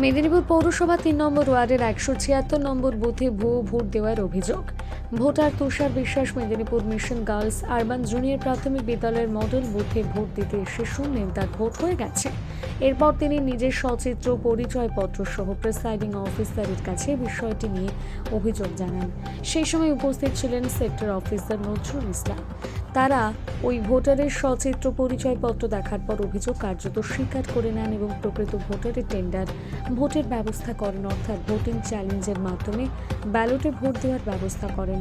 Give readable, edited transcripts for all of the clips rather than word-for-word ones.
মেদিনীপুর পৌরসভা ৩ নম্বর ওয়ার্ডের ১৭৬ নম্বর বুথে ভুয়ো ভোট দেওয়ার অভিযোগ। ভোটার তুষার বিশ্বাস Medinipur mission girls urban junior প্রাথমিক বিদ্যালয়ের মডেল বুথে ভোট দিতে এসে শুনলেন তার ভোট হয়ে গেছে। এরপর তিনি নিজের সচিত্র পরিচয়পত্র সহ প্রিসাইডিং অফিসারের কাছে বিষয়টি নিয়ে অভিযোগ জানান। সেই সময় উপস্থিত ছিলেন সেক্টর অফিসার নজরুল ইসলাম। তারা ওই ভোটারের সচিত্র পরিচয়পত্র দেখার পর অভিযোগ কার্যত স্বীকার করে নেন এবং প্রকৃত ভোটারের টেন্ডার ভোটের ব্যবস্থা করেন, অর্থাৎ ভোটিং চ্যালেঞ্জের মাধ্যমে ব্যালটে ভোট দেওয়ার ব্যবস্থা করেন।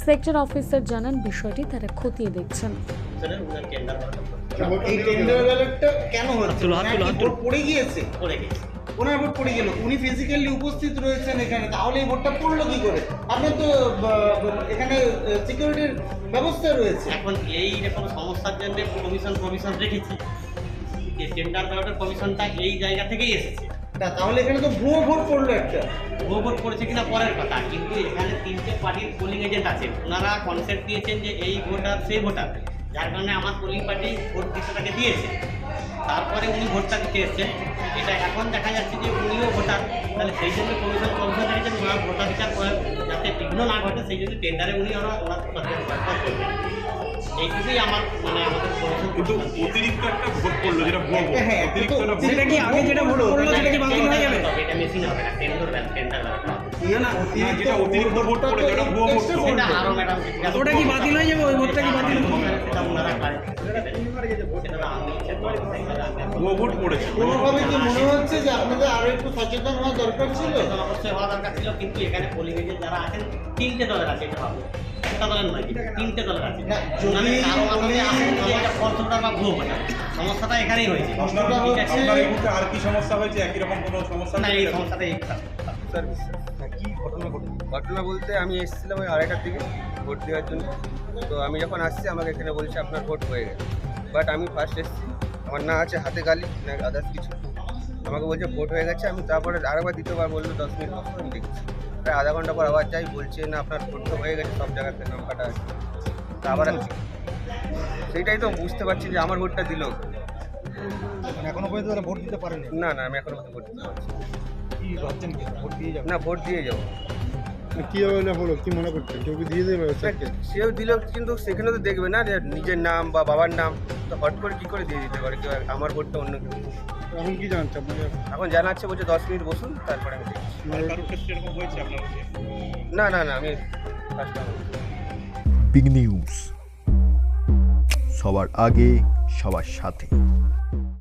সেক্টর অফিসার জানান বিষয়টি তারা খতিয়ে দেখছেন। এই টেন্ডার ব্যালটটা কেন হচ্ছে? ভোট পড়ে গিয়েছে, ওনার ভোট পড়ে গেল, উনি ফিজিক্যালি উপস্থিত রয়েছেন এখানে, তাহলে এই ভোটটা পড়লো কি করে? আপনার তো এখানে সিকিউরিটির ব্যবস্থা রয়েছে। এখন এই রকম সমস্যার জন্য কমিশন রেখেছি। এই টেন্ডার ব্যালটের কমিশনটা এই জায়গা থেকেই এসেছে। তাহলে এখানে তো ভুয়ো ভোট পড়লো একটা। ভুয়ো ভোট পড়েছে কিনা পরের কথা, কিন্তু এখানে 3টে পার্টির পোলিং এজেন্ট আছে। ওনারা কনসেপ্ট দিয়েছেন যে এই ভোটার সেই ভোটার, যার কারণে আমার পোলিং পার্টি ভোট দিতে দিয়েছে। তারপরে উনি ভোটটা দিতে এসছেন। এটা এখন দেখা যাচ্ছে যে উনিও ভোটার, তাহলে সেই জন্য কমিশন রেখেছেন ওনার ভোটাধিকার যাতে বিঘ্ন না ঘটে, সেই জন্য টেন্ডারে উনি ওনার করবেন। এইটুকুই আমার আমাদের কমিশন। কিন্তু অতিরিক্ত একটা ভোট পড়লো, যেটা ভুয়ো ভোট, অতিরিক্ত সেটা কি আগে যেটা ভোট পড়লো সেটা কি বাতিল হয়ে যাবে? এটা মেশিন হবে না, টেন্ডার না, যেটা অতিরিক্ত ভোট পড়ে যেটা ভুয়ো ভোট, সেটা আরো ম্যাডাম ওটা কি বাতিল হয়ে যাবে? ওই ভোটটা কি বাতিল হবে? সেটা ওনারা পারে, সেটা আমি ভুয়ো ভোট পড়েছে। কোনোভাবে কি মনে হচ্ছে যে আপনাদের আরো একটু সচেতন হওয়া দরকার ছিল? অবশ্যই হওয়া দরকার ছিল, কিন্তু এখানে পোলিং এজেন্ট যারা আছেন 3টে দলের আছে। এটা ভাবো, একটা দলের নয়, 3টে দলের আছে। মানে কারো মাধ্যমে আসেন এটা ফলস ভোটার বা ভুয়ো ভোটার, সমস্যাটা এখানেই হয়েছে। আপনার এই মুহূর্তে আর কি সমস্যা হয়েছে? একই রকম কোনো সমস্যা না, নেই? এই সমস্যাটা এই কি ঘটনা বলতে আমি এসেছিলাম ওই 2:30টার দিকে ভোট দেওয়ার জন্য। তো আমি যখন আসছি আমাকে এখানে বলছে আপনার ভোট হয়ে গেছে। বাট আমি ফার্স্ট এসেছি, আমার না আছে হাতে গালি না আদার্স কিছু, আমাকে বলছে ভোট হয়ে গেছে। আমি তারপরে আরেকবার দ্বিতীয়বার বললো 10 মিনিট বসে আমি দেখছি। প্রায় আধা ঘন্টা পর আবার যাই, বলছে না আপনার ভোট তো হয়ে গেছে, সব জায়গাতে নাম কাটা আছে। তা আবার সেইটাই তো বুঝতে পারছি যে আমার ভোটটা দিল এখনো পর্যন্ত তারা ভোট দিতে পারেনি। না। আমি এখনো ভোট দিতে পারছি কি ভাবছেন, কি ভোট দিয়ে যাবেন? না, ভোট দিয়ে যাবো। কি হবে হলো, কি মনে করছেন? কেউ কি দিয়ে দেবে? সেও দিল, কিন্তু সেখানে তো দেখবে না যে নিজের নাম বা বাবার নাম, তো হট করে কী করে দিয়ে দিতে পারে কেউ আমার ভোটটা অন্য কেউ? এখন কি জানছে আপনাকে? এখন জানাচ্ছে, বলছে 10 মিনিট বসুন, তারপরে আমি দেখছি। কারোর ক্ষেত্রে এরকম হয়েছে আপনার? না, আমি ফার্স্ট টাইম। বিগ নিউজ, সবার আগে সবার সাথে।